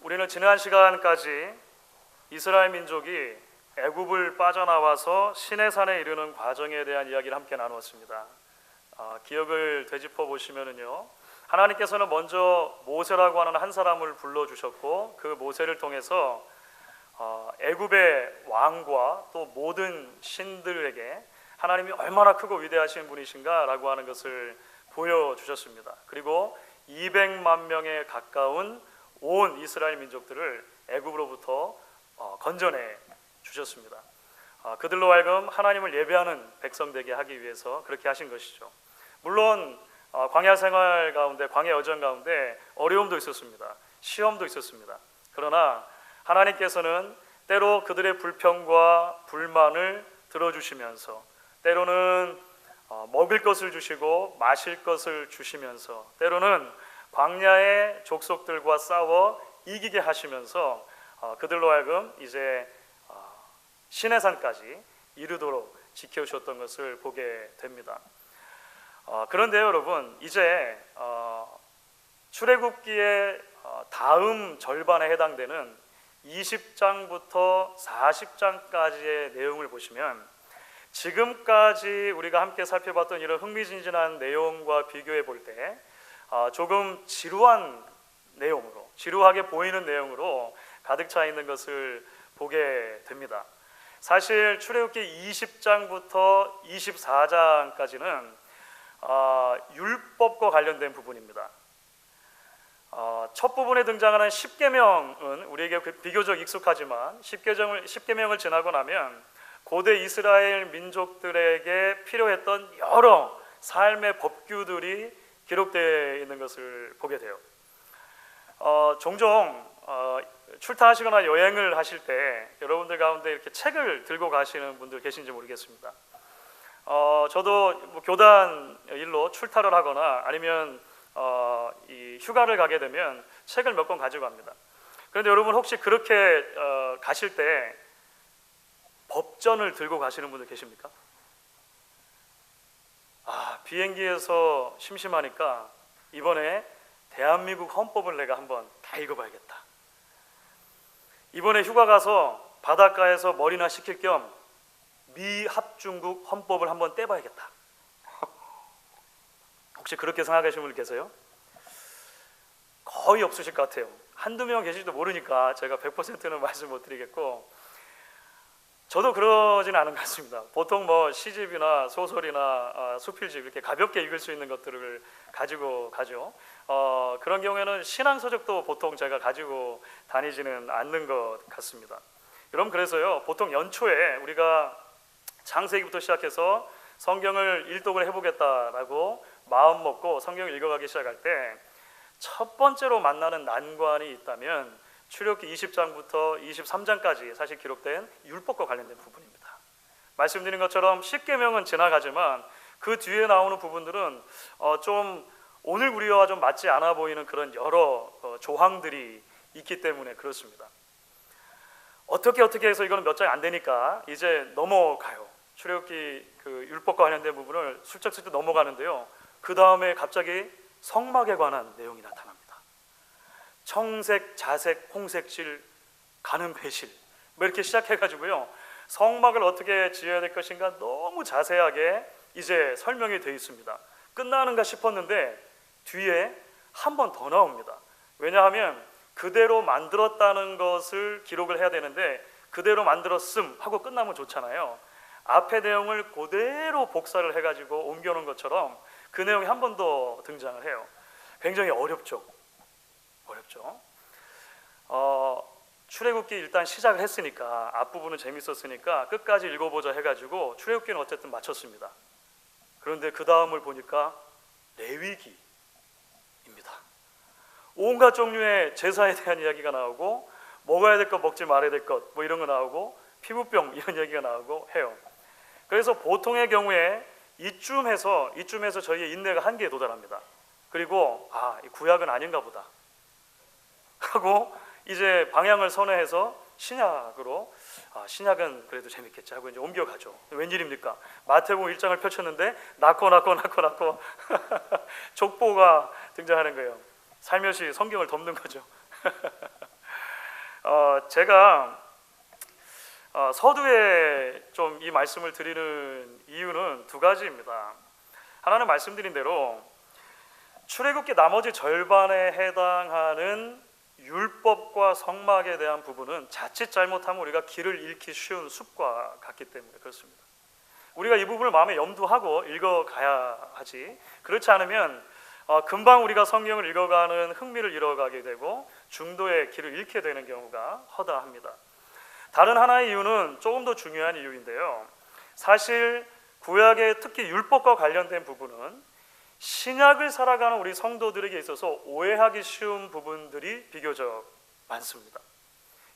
우리는 지난 시간까지 이스라엘 민족이 애굽을 빠져나와서 시내산에 이르는 과정에 대한 이야기를 함께 나누었습니다. 기억을 되짚어 보시면은요, 하나님께서는 먼저 모세라고 하는 한 사람을 불러주셨고, 그 모세를 통해서 애굽의 왕과 또 모든 신들에게 하나님이 얼마나 크고 위대하신 분이신가라고 하는 것을 보여주셨습니다. 그리고 200만 명에 가까운 온 이스라엘 민족들을 애굽으로부터 건져내 주셨습니다. 그들로 하여금 하나님을 예배하는 백성 되게 하기 위해서 그렇게 하신 것이죠. 물론 광야 생활 가운데, 광야 여정 가운데 어려움도 있었습니다. 시험도 있었습니다. 그러나 하나님께서는 때로 그들의 불평과 불만을 들어주시면서, 때로는 먹을 것을 주시고 마실 것을 주시면서, 때로는 광야의 족속들과 싸워 이기게 하시면서 그들로 하여금 이제 시내산까지 이르도록 지켜주셨던 것을 보게 됩니다. 그런데 여러분, 이제 출애굽기의 다음 절반에 해당되는 20장부터 40장까지의 내용을 보시면, 지금까지 우리가 함께 살펴봤던 이런 흥미진진한 내용과 비교해 볼 때 조금 지루한 내용으로, 지루하게 보이는 내용으로 가득 차 있는 것을 보게 됩니다. 사실 출애굽기 20장부터 24장까지는 율법과 관련된 부분입니다. 첫 부분에 등장하는 10계명은 우리에게 비교적 익숙하지만 10계명을 지나고 나면 고대 이스라엘 민족들에게 필요했던 여러 삶의 법규들이 기록되어 있는 것을 보게 돼요. 종종 출타하시거나 여행을 하실 때 여러분들 가운데 이렇게 책을 들고 가시는 분들 계신지 모르겠습니다. 저도 교단 일로 출타를 하거나 아니면 이 휴가를 가게 되면 책을 몇 권 가지고 갑니다. 그런데 여러분, 혹시 그렇게 가실 때 법전을 들고 가시는 분들 계십니까? 비행기에서 심심하니까 이번에 대한민국 헌법을 내가 한번 다 읽어봐야겠다. 이번에 휴가 가서 바닷가에서 머리나 식힐 겸 미합중국 헌법을 한번 떼봐야겠다. 혹시 그렇게 생각하시는 분 계세요? 거의 없으실 것 같아요. 한두 명 계실지도 모르니까 제가 100%는 말씀 못 드리겠고, 저도 그러지는 않은 것 같습니다. 보통 시집이나 소설이나 수필집 이렇게 가볍게 읽을 수 있는 것들을 가지고 가죠. 그런 경우에는 신앙서적도 보통 제가 가지고 다니지는 않는 것 같습니다. 여러분, 그래서요, 보통 연초에 우리가 창세기부터 시작해서 성경을 일독을 해보겠다라고 마음 먹고 성경을 읽어가기 시작할 때 첫 번째로 만나는 난관이 있다면 출애굽기 20장부터 23장까지 사실 기록된 율법과 관련된 부분입니다. 말씀드린 것처럼 10계명은 지나가지만 그 뒤에 나오는 부분들은 좀 오늘 우리와 좀 맞지 않아 보이는 그런 여러 조항들이 있기 때문에 그렇습니다. 어떻게 해서 이거는 몇 장이 안 되니까 이제 넘어가요. 출애굽기 그 율법과 관련된 부분을 슬쩍슬쩍 넘어가는데요, 그 다음에 갑자기 성막에 관한 내용이 나타납니다. 청색, 자색, 홍색실, 가는 배실, 이렇게 시작해가지고요, 성막을 어떻게 지어야 될 것인가 너무 자세하게 이제 설명이 되어 있습니다. 끝나는가 싶었는데 뒤에 한 번 더 나옵니다. 왜냐하면 그대로 만들었다는 것을 기록을 해야 되는데, 그대로 만들었음 하고 끝나면 좋잖아요. 앞의 내용을 그대로 복사를 해가지고 옮겨놓은 것처럼 그 내용이 한 번 더 등장을 해요. 굉장히 어렵죠. 출애굽기 일단 시작을 했으니까, 앞부분은 재밌었으니까 끝까지 읽어보자 해가지고 출애굽기는 어쨌든 마쳤습니다. 그런데 그 다음을 보니까 레위기입니다. 온갖 종류의 제사에 대한 이야기가 나오고, 먹어야 될 것, 먹지 말아야 될 것 이런 거 나오고, 피부병 이런 얘기가 나오고 해요. 그래서 보통의 경우에 이쯤에서 저희의 인내가 한계에 도달합니다. 그리고 이 구약은 아닌가 보다 하고 이제 방향을 선회해서 신약으로, 신약은 그래도 재밌겠지 하고 이제 옮겨가죠. 웬일입니까? 마태복음 1장을 펼쳤는데 낳고 족보가 등장하는 거예요. 살며시 성경을 덮는 거죠. 제가 서두에 좀 이 말씀을 드리는 이유는 두 가지입니다. 하나는 말씀드린 대로 출애굽기 나머지 절반에 해당하는 율법과 성막에 대한 부분은 자칫 잘못하면 우리가 길을 잃기 쉬운 숲과 같기 때문에 그렇습니다. 우리가 이 부분을 마음에 염두하고 읽어가야 하지, 그렇지 않으면 금방 우리가 성경을 읽어가는 흥미를 잃어가게 되고 중도의 길을 잃게 되는 경우가 허다합니다. 다른 하나의 이유는 조금 더 중요한 이유인데요, 사실 구약의 특히 율법과 관련된 부분은 신약을 살아가는 우리 성도들에게 있어서 오해하기 쉬운 부분들이 비교적 많습니다.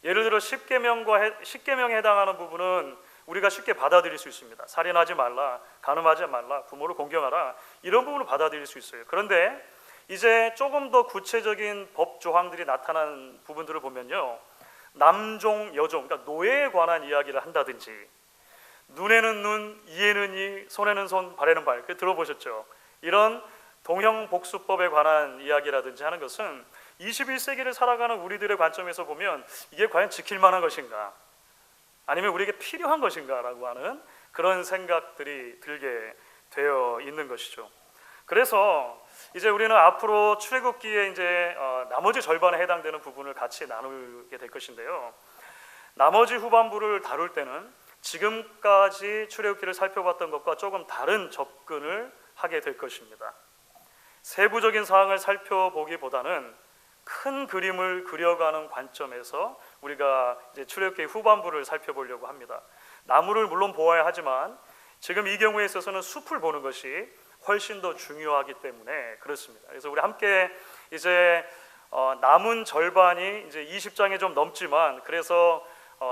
예를 들어 십계명에 해당하는 부분은 우리가 쉽게 받아들일 수 있습니다. 살인하지 말라, 간음하지 말라, 부모를 공경하라, 이런 부분을 받아들일 수 있어요. 그런데 이제 조금 더 구체적인 법 조항들이 나타난 부분들을 보면요, 남종, 여종, 그러니까 노예에 관한 이야기를 한다든지, 눈에는 눈, 이에는 이, 손에는 손, 발에는 발, 들어보셨죠? 이런 동형복수법에 관한 이야기라든지 하는 것은 21세기를 살아가는 우리들의 관점에서 보면 이게 과연 지킬 만한 것인가, 아니면 우리에게 필요한 것인가 라고 하는 그런 생각들이 들게 되어 있는 것이죠. 그래서 이제 우리는 앞으로 출애굽기에 이제 나머지 절반에 해당되는 부분을 같이 나누게 될 것인데요, 나머지 후반부를 다룰 때는 지금까지 출애굽기를 살펴봤던 것과 조금 다른 접근을 하게 될 것입니다. 세부적인 사항을 살펴보기보다는 큰 그림을 그려가는 관점에서 우리가 이제 출애굽기 후반부를 살펴보려고 합니다. 나무를 물론 보아야 하지만 지금 이 경우에 있어서는 숲을 보는 것이 훨씬 더 중요하기 때문에 그렇습니다. 그래서 우리 함께 이제 남은 절반이 이제 20장이 좀 넘지만, 그래서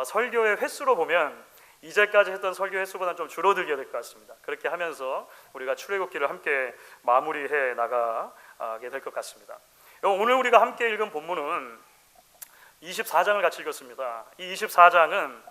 설교의 횟수로 보면 이제까지 했던 설교 횟수보다는 좀 줄어들게 될 것 같습니다. 그렇게 하면서 우리가 출애굽기를 함께 마무리해 나가게 될 것 같습니다. 오늘 우리가 함께 읽은 본문은 24장을 같이 읽었습니다. 이 24장은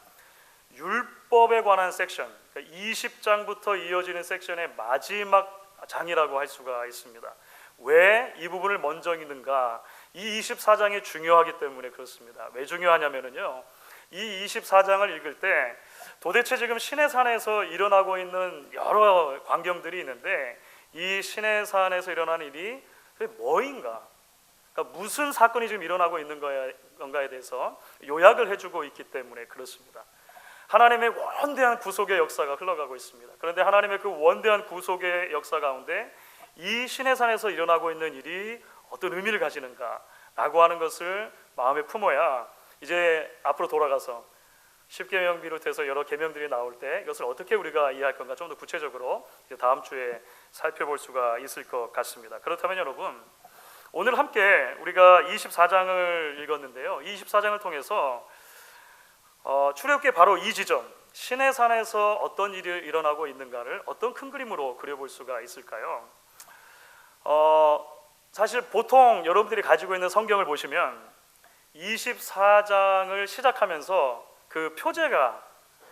율법에 관한 섹션, 20장부터 이어지는 섹션의 마지막 장이라고 할 수가 있습니다. 왜 이 부분을 먼저 읽는가? 이 24장이 중요하기 때문에 그렇습니다. 왜 중요하냐면요, 이 24장을 읽을 때 도대체 지금 시내산에서 일어나고 있는 여러 광경들이 있는데, 이 시내산에서 일어나는 일이 뭐인가? 그러니까 무슨 사건이 지금 일어나고 있는 건가에 대해서 요약을 해주고 있기 때문에 그렇습니다. 하나님의 원대한 구속의 역사가 흘러가고 있습니다. 그런데 하나님의 그 원대한 구속의 역사 가운데 이 시내산에서 일어나고 있는 일이 어떤 의미를 가지는가라고 하는 것을 마음에 품어야 이제 앞으로 돌아가서 십계명 비롯해서 여러 계명들이 나올 때 이것을 어떻게 우리가 이해할 건가 좀 더 구체적으로 이제 다음 주에 살펴볼 수가 있을 것 같습니다. 그렇다면 여러분, 오늘 함께 우리가 24장을 읽었는데요, 이 24장을 통해서 출애굽기의 바로 이 지점, 시내산에서 어떤 일이 일어나고 있는가를 어떤 큰 그림으로 그려볼 수가 있을까요? 사실 보통 여러분들이 가지고 있는 성경을 보시면 24장을 시작하면서 그 표제가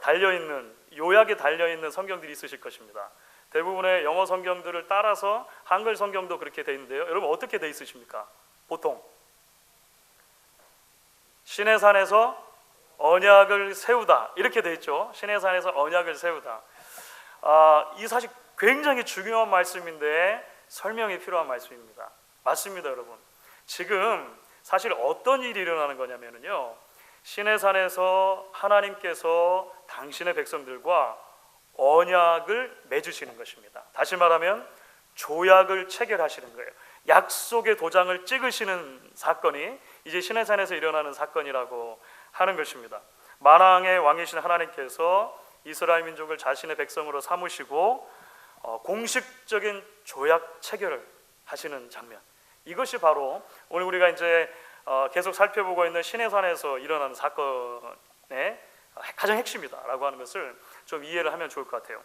달려있는, 요약이 달려있는 성경들이 있으실 것입니다. 대부분의 영어 성경들을 따라서 한글 성경도 그렇게 돼 있는데요, 여러분 어떻게 돼 있으십니까? 보통 시내산에서 언약을 세우다 이렇게 돼 있죠. 시내산에서 언약을 세우다. 이 사실 굉장히 중요한 말씀인데 설명이 필요한 말씀입니다. 맞습니다, 여러분. 지금 사실 어떤 일이 일어나는 거냐면요, 시내산에서 하나님께서 당신의 백성들과 언약을 맺으시는 것입니다. 다시 말하면 조약을 체결하시는 거예요. 약속의 도장을 찍으시는 사건이 이제 시내산에서 일어나는 사건이라고 하는 것입니다. 만왕의 왕이신 하나님께서 이스라엘 민족을 자신의 백성으로 삼으시고 공식적인 조약 체결을 하시는 장면, 이것이 바로 오늘 우리가 이제 계속 살펴보고 있는 시내산에서 일어나는 사건의 가장 핵심이다라고 하는 것을 좀 이해를 하면 좋을 것 같아요.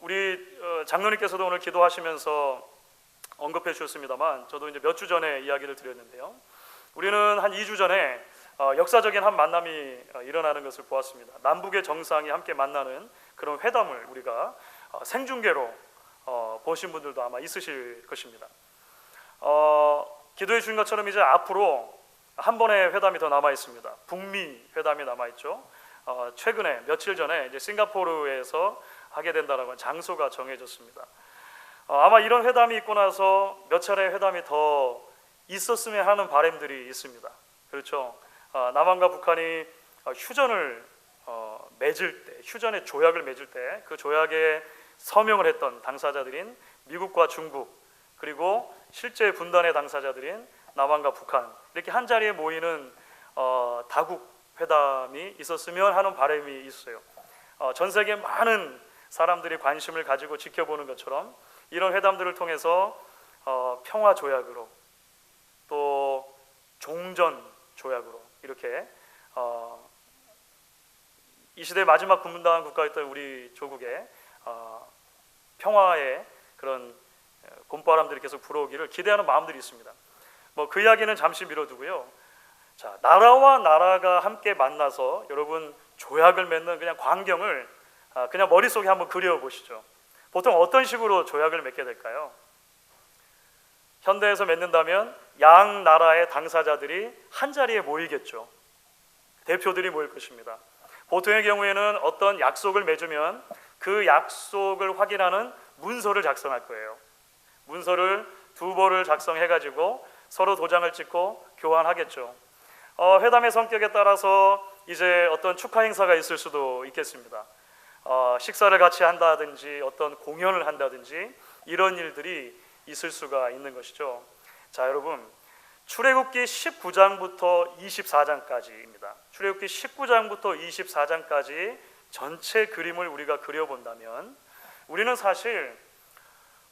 우리 장로님께서도 오늘 기도하시면서 언급해 주셨습니다만, 저도 이제 몇 주 전에 이야기를 드렸는데요, 우리는 한 2주 전에 역사적인 한 만남이 일어나는 것을 보았습니다. 남북의 정상이 함께 만나는 그런 회담을 우리가 생중계로 보신 분들도 아마 있으실 것입니다. 기도해 주신 것처럼 이제 앞으로 한 번의 회담이 더 남아 있습니다. 북미 회담이 남아 있죠. 최근에 며칠 전에 이제 싱가포르에서 하게 된다라고 장소가 정해졌습니다. 아마 이런 회담이 있고 나서 몇 차례 회담이 더 있었으면 하는 바람들이 있습니다. 그렇죠. 남한과 북한이 휴전을 맺을 때, 휴전의 조약을 맺을 때 그 조약에 서명을 했던 당사자들인 미국과 중국, 그리고 실제 분단의 당사자들인 남한과 북한, 이렇게 한 자리에 모이는 다국 회담이 있었으면 하는 바람이 있어요. 전 세계 많은 사람들이 관심을 가지고 지켜보는 것처럼 이런 회담들을 통해서 평화 조약으로 또 종전 조약으로 이렇게 이 시대의 마지막 분분당한 국가였던 우리 조국의 평화의 그런 봄바람들이 계속 불어오기를 기대하는 마음들이 있습니다. 뭐 그 이야기는 잠시 미뤄두고요. 자, 나라와 나라가 함께 만나서 여러분 조약을 맺는 그냥 광경을 그냥 머릿속에 한번 그려보시죠. 보통 어떤 식으로 조약을 맺게 될까요? 현대에서 맺는다면 양 나라의 당사자들이 한 자리에 모이겠죠. 대표들이 모일 것입니다. 보통의 경우에는 어떤 약속을 맺으면 그 약속을 확인하는 문서를 작성할 거예요. 문서를 2벌을 작성해가지고 서로 도장을 찍고 교환하겠죠. 회담의 성격에 따라서 이제 어떤 축하 행사가 있을 수도 있겠습니다. 식사를 같이 한다든지 어떤 공연을 한다든지 이런 일들이 있을 수가 있는 것이죠. 자, 여러분, 출애굽기 19장부터 24장까지입니다. 출애굽기 19장부터 24장까지 전체 그림을 우리가 그려본다면 우리는 사실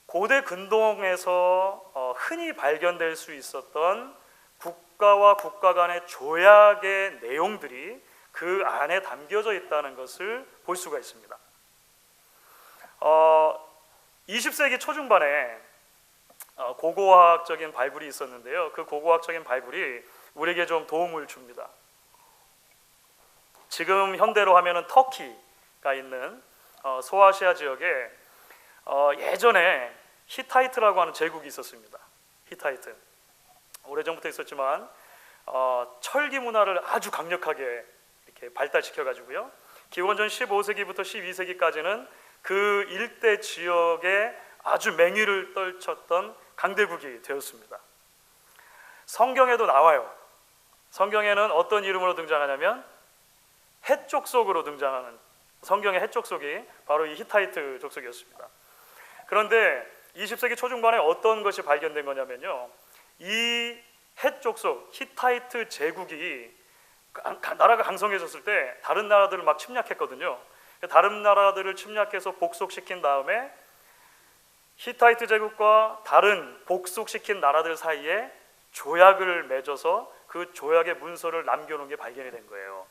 고대 근동에서 흔히 발견될 수 있었던 국가와 국가 간의 조약의 내용들이 그 안에 담겨져 있다는 것을 볼 수가 있습니다. 20세기 초중반에 고고학적인 발굴이 있었는데요. 그 고고학적인 발굴이 우리에게 좀 도움을 줍니다. 지금 현대로 하면은 터키가 있는 소아시아 지역에 예전에 히타이트라고 하는 제국이 있었습니다. 히타이트. 오래전부터 있었지만 철기 문화를 아주 강력하게 이렇게 발달시켜 가지고요. 기원전 15세기부터 12세기까지는 그 일대 지역에 아주 맹위를 떨쳤던 강대국이 되었습니다. 성경에도 나와요. 성경에는 어떤 이름으로 등장하냐면 헷족속으로 등장하는, 성경의 헷족속이 바로 이 히타이트 족속이었습니다. 그런데 20세기 초중반에 어떤 것이 발견된 거냐면요, 이 헷족속 히타이트 제국이 나라가 강성해졌을 때 다른 나라들을 막 침략했거든요. 다른 나라들을 침략해서 복속시킨 다음에 히타이트 제국과 다른 복속시킨 나라들 사이에 조약을 맺어서 그 조약의 문서를 남겨놓은 게 발견이 된 거예요.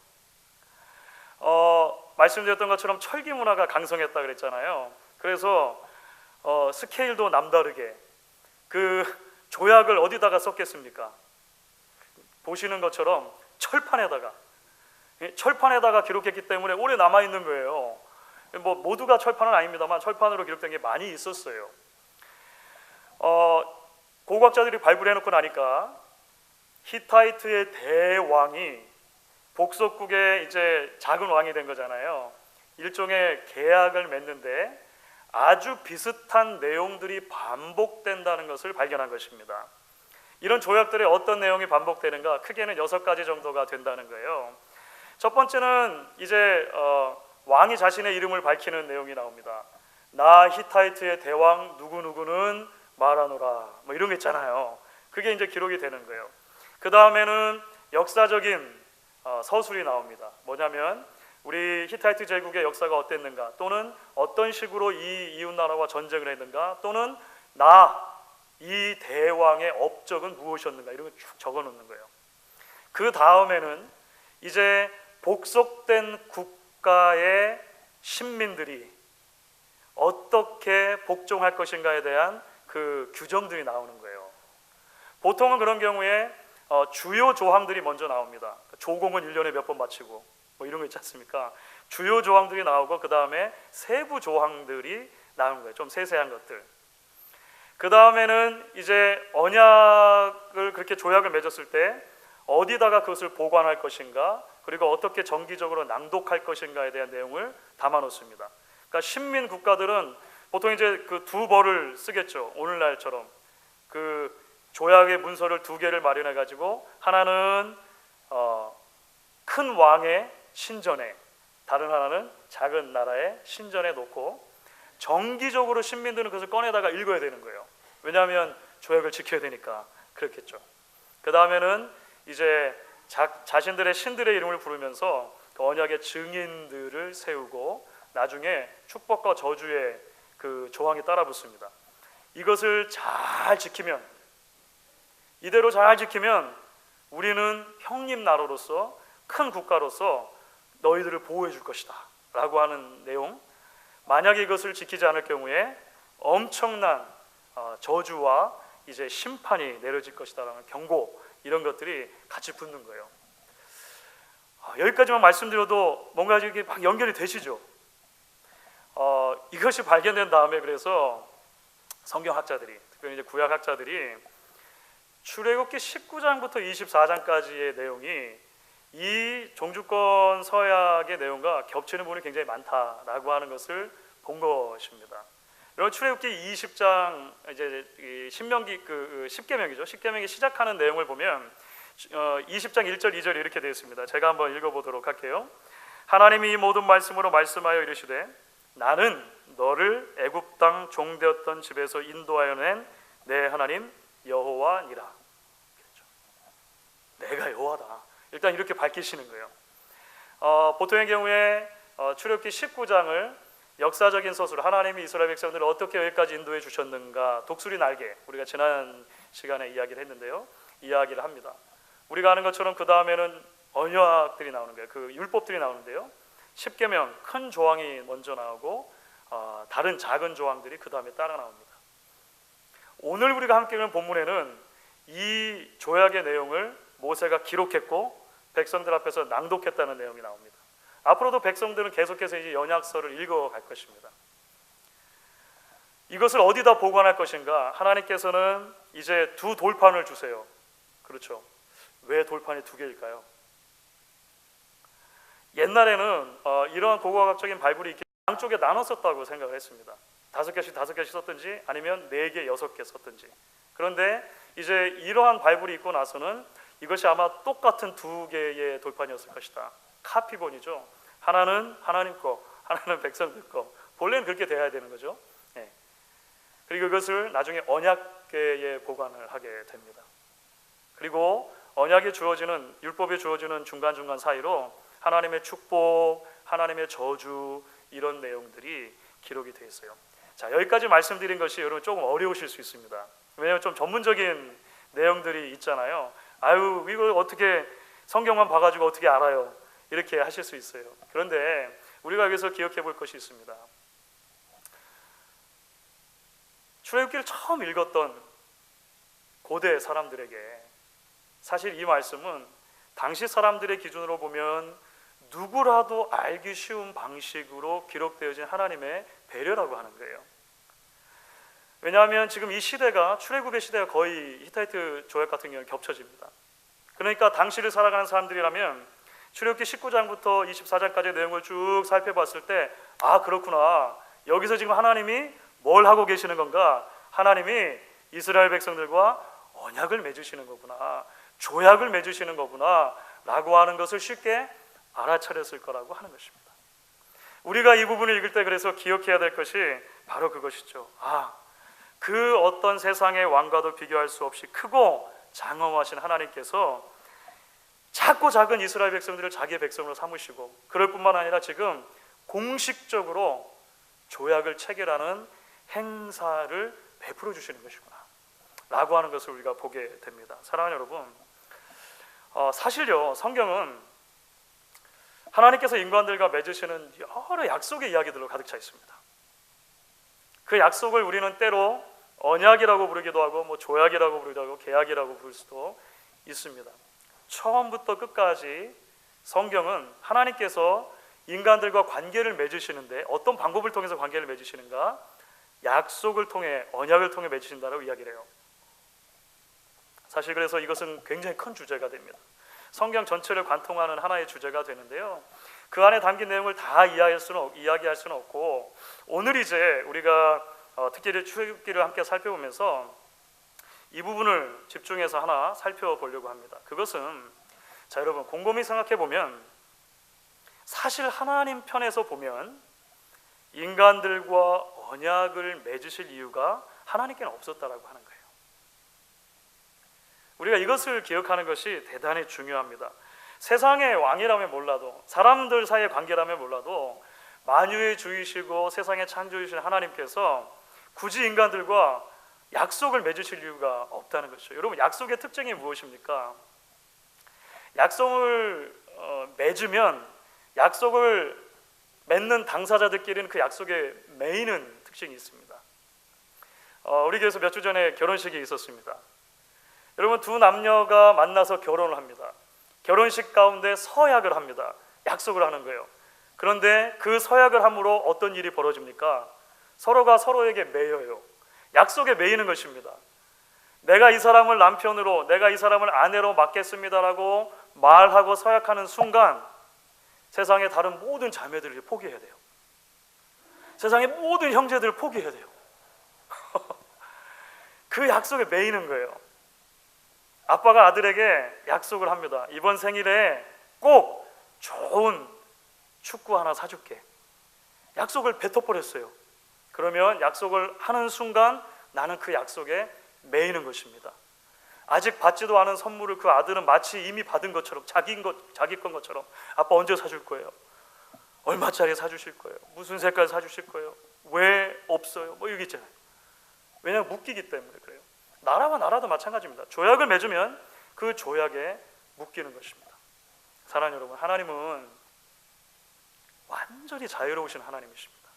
말씀드렸던 것처럼 철기 문화가 강성했다 그랬잖아요. 그래서 스케일도 남다르게 그 조약을 어디다가 썼겠습니까? 보시는 것처럼 철판에다가 기록했기 때문에 오래 남아있는 거예요. 뭐 모두가 철판은 아닙니다만 철판으로 기록된 게 많이 있었어요. 고고학자들이 발굴해놓고 나니까 히타이트의 대왕이 복속국의 이제 작은 왕이 된 거잖아요. 일종의 계약을 맺는데 아주 비슷한 내용들이 반복된다는 것을 발견한 것입니다. 이런 조약들의 어떤 내용이 반복되는가? 크게는 6가지 정도가 된다는 거예요. 첫 번째는 이제 왕이 자신의 이름을 밝히는 내용이 나옵니다. 나 히타이트의 대왕 누구누구는 말하노라, 뭐 이런 게 있잖아요. 그게 이제 기록이 되는 거예요. 그 다음에는 역사적인 서술이 나옵니다. 뭐냐면 우리 히타이트 제국의 역사가 어땠는가, 또는 어떤 식으로 이 이웃나라와 전쟁을 했는가, 또는 이 대왕의 업적은 무엇이었는가, 이런 걸 쭉 적어놓는 거예요. 그 다음에는 이제 복속된 국가의 신민들이 어떻게 복종할 것인가에 대한 그 규정들이 나오는 거예요. 보통은 그런 경우에 주요 조항들이 먼저 나옵니다. 조공은 1년에 몇 번 마치고 뭐 이런 거 있지 않습니까? 주요 조항들이 나오고 그 다음에 세부 조항들이 나오는 거예요. 좀 세세한 것들. 그 다음에는 이제 언약을 그렇게 조약을 맺었을 때 어디다가 그것을 보관할 것인가, 그리고 어떻게 정기적으로 낭독할 것인가에 대한 내용을 담아놓습니다. 그러니까 신민 국가들은 보통 이제 그 두 벌을 쓰겠죠. 오늘날처럼 그 조약의 문서를 두 개를 마련해 가지고 하나는 큰 왕의 신전에, 다른 하나는 작은 나라의 신전에 놓고 정기적으로 신민들은 그것을 꺼내다가 읽어야 되는 거예요. 왜냐하면 조약을 지켜야 되니까 그렇겠죠. 그 다음에는 이제 자신들의 신들의 이름을 부르면서 그 언약의 증인들을 세우고 나중에 축복과 저주의 그 조항이 따라 붙습니다. 이것을 잘 지키면, 이대로 잘 지키면 우리는 형님 나라로서 큰 국가로서 너희들을 보호해 줄 것이다 라고 하는 내용. 만약에 이것을 지키지 않을 경우에 엄청난 저주와 이제 심판이 내려질 것이다라는 경고, 이런 것들이 같이 붙는 거예요. 여기까지만 말씀드려도 뭔가 이렇게 막 연결이 되시죠? 이것이 발견된 다음에 그래서 성경학자들이, 특별히 이제 구약학자들이 출애굽기 19장부터 24장까지의 내용이 이 종주권 서약의 내용과 겹치는 부분이 굉장히 많다라고 하는 것을 본 것입니다. 여러분, 출애굽기 20장 이제 신명기 그 십계명이죠. 십계명이 시작하는 내용을 보면 20장 1절 2절이 이렇게 되어 있습니다. 제가 한번 읽어보도록 할게요. 하나님이 이 모든 말씀으로 말씀하여 이르시되 나는 너를 애굽 땅 종되었던 집에서 인도하여 낸 내 하나님 여호와니라. 내가 여호와다. 일단 이렇게 밝히시는 거예요. 보통의 경우에 출애굽기 19장을 역사적인 서술, 하나님이 이스라엘 백성들을 어떻게 여기까지 인도해 주셨는가, 독수리 날개, 우리가 지난 시간에 이야기를 했는데요, 이야기를 합니다. 우리가 아는 것처럼 그 다음에는 언약들이 나오는 거예요. 그 율법들이 나오는데요, 십계명 큰 조항이 먼저 나오고 다른 작은 조항들이 그 다음에 따라 나옵니다. 오늘 우리가 함께 읽는 본문에는 이 조약의 내용을 모세가 기록했고 백성들 앞에서 낭독했다는 내용이 나옵니다. 앞으로도 백성들은 계속해서 이 언약서를 읽어갈 것입니다. 이것을 어디다 보관할 것인가? 하나님께서는 이제 두 돌판을 주세요. 그렇죠. 왜 돌판이 두 개일까요? 옛날에는 이러한 고고학적인 바이블이 양쪽에 나눴었다고 생각을 했습니다. 5개씩 썼든지 아니면 4개, 6개 썼든지. 그런데 이제 이러한 바이블이 있고 나서는 이것이 아마 똑같은 두 개의 돌판이었을 것이다. 카피본이죠. 하나는 하나님 거, 하나는 백성들 거. 본래는 그렇게 돼야 되는 거죠. 네. 그리고 이것을 나중에 언약궤에 보관을 하게 됩니다. 그리고 언약이 주어지는, 율법이 주어지는 중간중간 사이로 하나님의 축복, 하나님의 저주, 이런 내용들이 기록이 되어 있어요. 자, 여기까지 말씀드린 것이 여러분 조금 어려우실 수 있습니다. 왜냐하면 좀 전문적인 내용들이 있잖아요. 아유, 이걸 어떻게 성경만 봐가지고 어떻게 알아요? 이렇게 하실 수 있어요. 그런데 우리가 여기서 기억해 볼 것이 있습니다. 출애굽기를 처음 읽었던 고대 사람들에게 사실 이 말씀은 당시 사람들의 기준으로 보면 누구라도 알기 쉬운 방식으로 기록되어진 하나님의 배려라고 하는 거예요. 왜냐하면 지금 이 시대가, 출애굽의 시대가 거의 히타이트 조약 같은 경우는 겹쳐집니다. 그러니까 당시를 살아가는 사람들이라면 출애굽기 19장부터 24장까지의 내용을 쭉 살펴봤을 때, 아, 그렇구나, 여기서 지금 하나님이 뭘 하고 계시는 건가? 하나님이 이스라엘 백성들과 언약을 맺으시는 거구나, 조약을 맺으시는 거구나 라고 하는 것을 쉽게 알아차렸을 거라고 하는 것입니다. 우리가 이 부분을 읽을 때 그래서 기억해야 될 것이 바로 그것이죠. 그 어떤 세상의 왕과도 비교할 수 없이 크고 장엄하신 하나님께서 작고 작은 이스라엘 백성들을 자기의 백성으로 삼으시고, 그럴 뿐만 아니라 지금 공식적으로 조약을 체결하는 행사를 베풀어 주시는 것이구나 라고 하는 것을 우리가 보게 됩니다. 사랑하는 여러분, 사실요, 성경은 하나님께서 인간들과 맺으시는 여러 약속의 이야기들로 가득 차 있습니다. 그 약속을 우리는 때로 언약이라고 부르기도 하고 조약이라고 부르기도 하고 계약이라고 부를 수도 있습니다. 처음부터 끝까지 성경은 하나님께서 인간들과 관계를 맺으시는데 어떤 방법을 통해서 관계를 맺으시는가, 약속을 통해, 언약을 통해 맺으신다라고 이야기를 해요. 사실 그래서 이것은 굉장히 큰 주제가 됩니다. 성경 전체를 관통하는 하나의 주제가 되는데요, 그 안에 담긴 내용을 다 이야기할 수는 없고, 오늘 이제 우리가 특별히 출애굽기를 함께 살펴보면서 이 부분을 집중해서 하나 살펴보려고 합니다. 그것은, 자 여러분, 곰곰이 생각해 보면 사실 하나님 편에서 보면 인간들과 언약을 맺으실 이유가 하나님께는 없었다라고 하는 거예요. 우리가 이것을 기억하는 것이 대단히 중요합니다. 세상의 왕이라면 몰라도, 사람들 사이의 관계라면 몰라도, 만유의 주이시고 세상의 창조주이신 하나님께서 굳이 인간들과 약속을 맺으실 이유가 없다는 것이죠. 여러분, 약속의 특징이 무엇입니까? 약속을 맺으면 약속을 맺는 당사자들끼리는 그 약속에 매이는 특징이 있습니다. 우리 교회에서 몇 주 전에 결혼식이 있었습니다. 여러분, 두 남녀가 만나서 결혼을 합니다. 결혼식 가운데 서약을 합니다. 약속을 하는 거예요. 그런데 그 서약을 함으로 어떤 일이 벌어집니까? 서로가 서로에게 매여요. 약속에 매이는 것입니다. 내가 이 사람을 남편으로, 내가 이 사람을 아내로 맡겠습니다라고 말하고 서약하는 순간 세상의 다른 모든 자매들을 포기해야 돼요. 세상의 모든 형제들을 포기해야 돼요. 그 약속에 매이는 거예요. 아빠가 아들에게 약속을 합니다. 이번 생일에 꼭 좋은 축구 하나 사줄게. 약속을 뱉어버렸어요. 그러면 약속을 하는 순간 나는 그 약속에 매이는 것입니다. 아직 받지도 않은 선물을 그 아들은 마치 이미 받은 것처럼, 자기 건 것처럼, 아빠 언제 사줄 거예요? 얼마짜리 사주실 거예요? 무슨 색깔 사주실 거예요? 왜 없어요? 뭐 이게 있잖아요. 왜냐하면 묶이기 때문에 그래요. 나라와 나라도 마찬가지입니다. 조약을 맺으면 그 조약에 묶이는 것입니다. 사랑하는 여러분, 하나님은 완전히 자유로우신 하나님이십니다.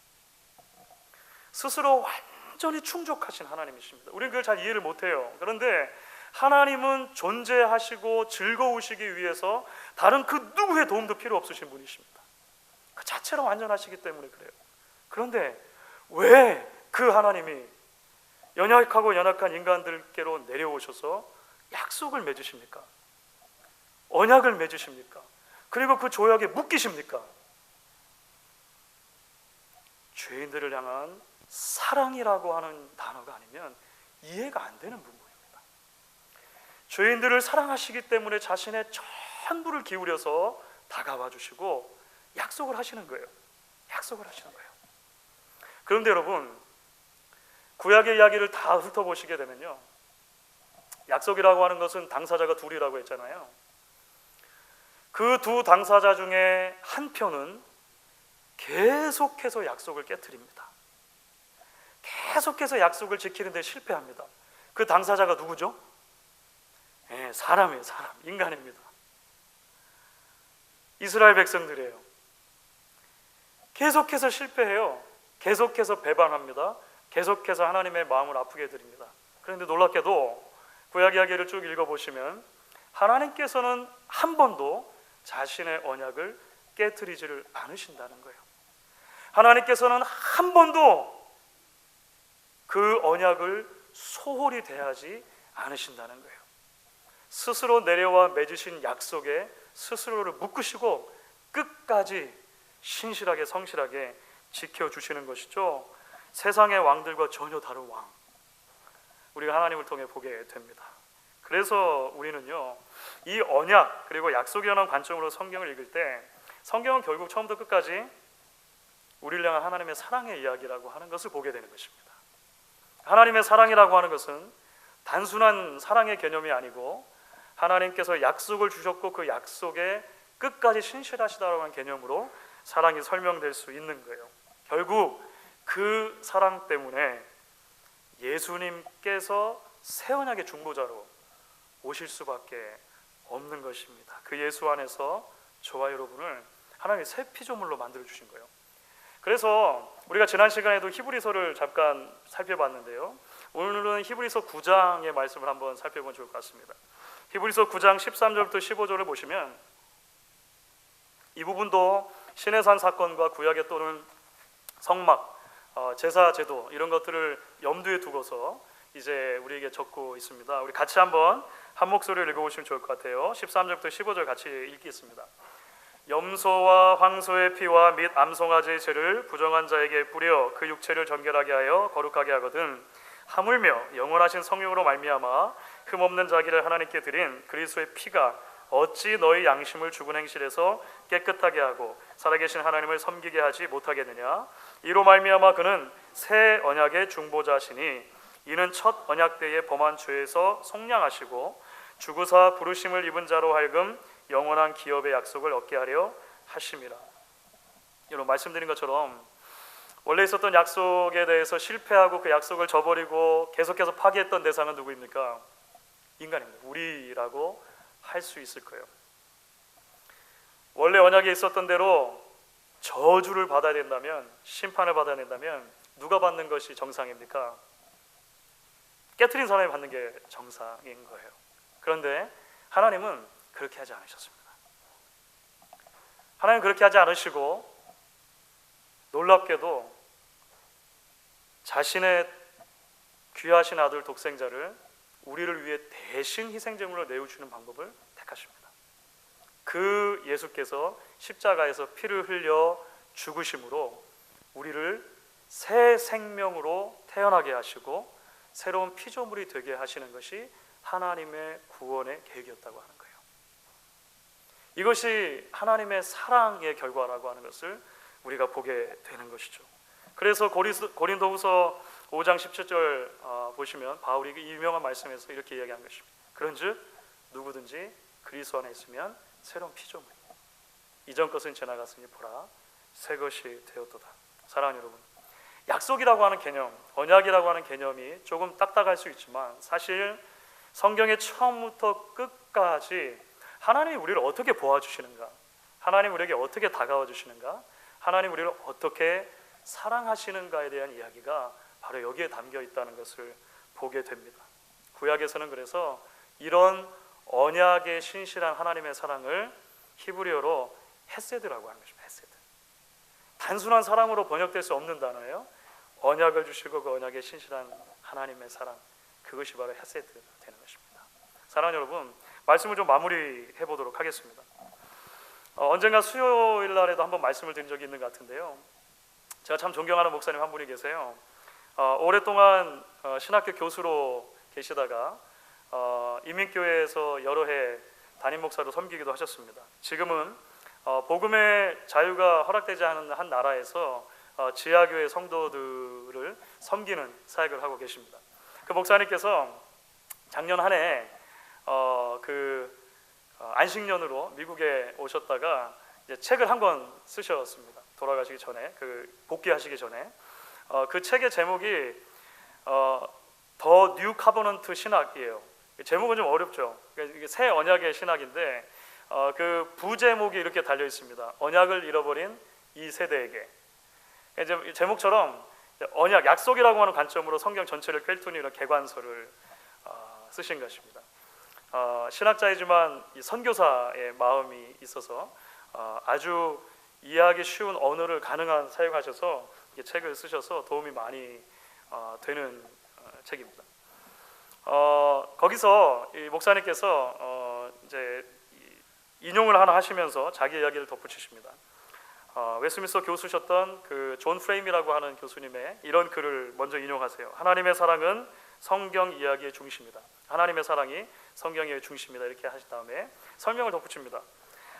스스로 완전히 충족하신 하나님이십니다. 우리는 그걸 잘 이해를 못해요. 그런데 하나님은 존재하시고 즐거우시기 위해서 다른 그 누구의 도움도 필요 없으신 분이십니다. 그 자체로 완전하시기 때문에 그래요. 그런데 왜 그 하나님이 연약하고 연약한 인간들께로 내려오셔서 약속을 맺으십니까? 언약을 맺으십니까? 그리고 그 조약에 묶이십니까? 죄인들을 향한 사랑이라고 하는 단어가 아니면 이해가 안 되는 부분입니다. 죄인들을 사랑하시기 때문에 자신의 전부를 기울여서 다가와 주시고 약속을 하시는 거예요. 약속을 하시는 거예요. 그런데 여러분, 구약의 이야기를 다 훑어보시게 되면요, 약속이라고 하는 것은 당사자가 둘이라고 했잖아요. 그 두 당사자 중에 한 편은 계속해서 약속을 깨트립니다. 계속해서 약속을 지키는 데 실패합니다. 그 당사자가 누구죠? 사람이에요. 사람, 인간입니다. 이스라엘 백성들이에요. 계속해서 실패해요. 계속해서 배반합니다. 계속해서 하나님의 마음을 아프게 해드립니다. 그런데 놀랍게도 구약 이야기를 쭉 읽어보시면 하나님께서는 한 번도 자신의 언약을 깨트리지를 않으신다는 거예요. 하나님께서는 한 번도 그 언약을 소홀히 대하지 않으신다는 거예요. 스스로 내려와 맺으신 약속에 스스로를 묶으시고 끝까지 신실하게 성실하게 지켜주시는 것이죠. 세상의 왕들과 전혀 다른 왕, 우리가 하나님을 통해 보게 됩니다. 그래서 우리는요, 이 언약 그리고 약속이라는 관점으로 성경을 읽을 때 성경은 결국 처음부터 끝까지 우리를 향한 하나님의 사랑의 이야기라고 하는 것을 보게 되는 것입니다. 하나님의 사랑이라고 하는 것은 단순한 사랑의 개념이 아니고 하나님께서 약속을 주셨고 그 약속에 끝까지 신실하시다라고 하는 개념으로 사랑이 설명될 수 있는 거예요. 결국 그 사랑 때문에 예수님께서 새 언약의 중보자로 오실 수밖에 없는 것입니다. 그 예수 안에서 저와 여러분을 하나님의 새 피조물로 만들어 주신 거예요. 그래서 우리가 지난 시간에도 히브리서를 잠깐 살펴봤는데요, 오늘은 히브리서 9장의 말씀을 한번 살펴보면 좋을 것 같습니다. 히브리서 9장 13절부터 15절을 보시면 이 부분도 시내산 사건과 구약에 또는 성막, 제사 제도 이런 것들을 염두에 두고서 이제 우리에게 적고 있습니다. 우리 같이 한번 한 목소리를 읽어보시면 좋을 것 같아요. 13절부터 15절 같이 읽겠습니다. 염소와 황소의 피와 및 암송아지의 죄를 부정한 자에게 뿌려 그 육체를 정결하게 하여 거룩하게 하거든 하물며 영원하신 성령으로 말미암아 흠없는 자기를 하나님께 드린 그리스도의 피가 어찌 너희 양심을 죽은 행실에서 깨끗하게 하고 살아계신 하나님을 섬기게 하지 못하겠느냐. 이로 말미암아 그는 새 언약의 중보자시니 이는 첫 언약 때에 범한 죄에서 속량하시고 주구사 부르심을 입은 자로 하여금 영원한 기업의 약속을 얻게 하려 하심이라. 여러분, 말씀드린 것처럼 원래 있었던 약속에 대해서 실패하고 그 약속을 저버리고 계속해서 파기했던 대상은 누구입니까? 인간입니다. 우리라고 할 수 있을 거예요. 원래 언약에 있었던 대로 저주를 받아야 된다면, 심판을 받아야 된다면 누가 받는 것이 정상입니까? 깨트린 사람이 받는 게 정상인 거예요. 그런데 하나님은 그렇게 하지 않으셨습니다. 하나님은 그렇게 하지 않으시고 놀랍게도 자신의 귀하신 아들 독생자를 우리를 위해 대신 희생제물로 내어주는 방법을 택하십니다. 그 예수께서 십자가에서 피를 흘려 죽으심으로 우리를 새 생명으로 태어나게 하시고 새로운 피조물이 되게 하시는 것이 하나님의 구원의 계획이었다고 하는 거예요. 이것이 하나님의 사랑의 결과라고 하는 것을 우리가 보게 되는 것이죠. 그래서 고린도후서 5장 17절 보시면 바울이 이 유명한 말씀에서 이렇게 이야기한 것입니다. 그런즉 누구든지 그리스도 안에 있으면 새로운 피조물이요 이전 것은 지나갔으니 보라 새 것이 되었도다. 사랑하는 여러분, 약속이라고 하는 개념, 언약이라고 하는 개념이 조금 딱딱할 수 있지만 사실 성경의 처음부터 끝까지 하나님이 우리를 어떻게 보아주시는가, 하나님 우리에게 어떻게 다가와 주시는가, 하나님 우리를 어떻게 사랑하시는가에 대한 이야기가 바로 여기에 담겨 있다는 것을 보게 됩니다. 구약에서는 그래서 이런 언약의 신실한 하나님의 사랑을 히브리어로 헤세드라고 하는 것입니다. 헤세드. 단순한 사랑으로 번역될 수 없는 단어예요. 언약을 주시고 그 언약의 신실한 하나님의 사랑, 그것이 바로 헤세드가 되는 것입니다. 사랑하는 여러분, 말씀을 좀 마무리해 보도록 하겠습니다. 언젠가 수요일 날에도 한번 말씀을 드린 적이 있는 것 같은데요. 제가 참 존경하는 목사님 한 분이 계세요. 오랫동안 신학교 교수로 계시다가 이민교회에서 여러 해 담임 목사로 섬기기도 하셨습니다. 지금은 복음의 자유가 허락되지 않은 한 나라에서 지하교회 성도들을 섬기는 사역을 하고 계십니다. 그 목사님께서 작년 한 해 안식년으로 미국에 오셨다가 이제 책을 한 권 쓰셨습니다. 돌아가시기 전에, 복귀하시기 전에. 그 책의 제목이 더 뉴 카버넌트 신학이에요. 제목은 좀 어렵죠. 이게 새 언약의 신학인데 그 부제목이 이렇게 달려 있습니다. 언약을 잃어버린 이 세대에게. 이제 제목처럼 언약, 약속이라고 하는 관점으로 성경 전체를 꿰뚫는 이런 개관서를 쓰신 것입니다. 신학자이지만 이 선교사의 마음이 있어서 아주 이해하기 쉬운 언어를 가능한 사용하셔서 이 책을 쓰셔서 도움이 많이 되는 책입니다. 거기서 이 목사님께서 이제 인용을 하나 하시면서 자기 이야기를 덧붙이십니다. 웨스민스터 교수셨던 그 존 프레임이라고 하는 교수님의 이런 글을 먼저 인용하세요. 하나님의 사랑은 성경 이야기의 중심이다. 하나님의 사랑이 성경의 중심이다. 이렇게 하신 다음에 설명을 덧붙입니다.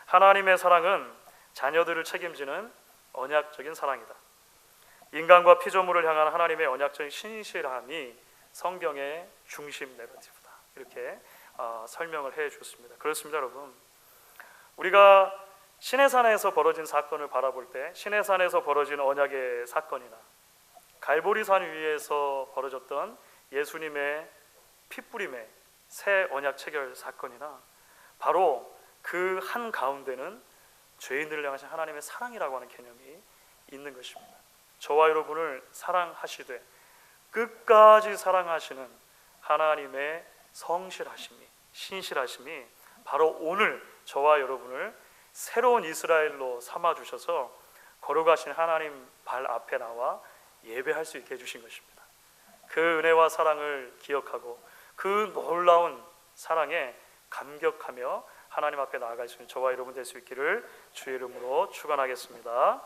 하나님의 사랑은 자녀들을 책임지는 언약적인 사랑이다. 인간과 피조물을 향한 하나님의 언약적인 신실함이 성경의 중심 내러티브다. 이렇게 설명을 해 주셨습니다. 그렇습니다, 여러분. 우리가 시내산에서 벌어진 사건을 바라볼 때 시내산에서 벌어진 언약의 사건이나 갈보리산 위에서 벌어졌던 예수님의 핏부림의 새 언약 체결 사건이나 바로 그 한 가운데는 죄인들을 향하신 하나님의 사랑이라고 하는 개념이 있는 것입니다. 저와 여러분을 사랑하시되 끝까지 사랑하시는 하나님의 성실하심이, 신실하심이 바로 오늘 저와 여러분을 새로운 이스라엘로 삼아주셔서 거룩하신 하나님 발 앞에 나와 예배할 수 있게 해주신 것입니다. 그 은혜와 사랑을 기억하고 그 놀라운 사랑에 감격하며 하나님 앞에 나아갈 수 있는 저와 여러분 될 수 있기를 주의 이름으로 축원하겠습니다.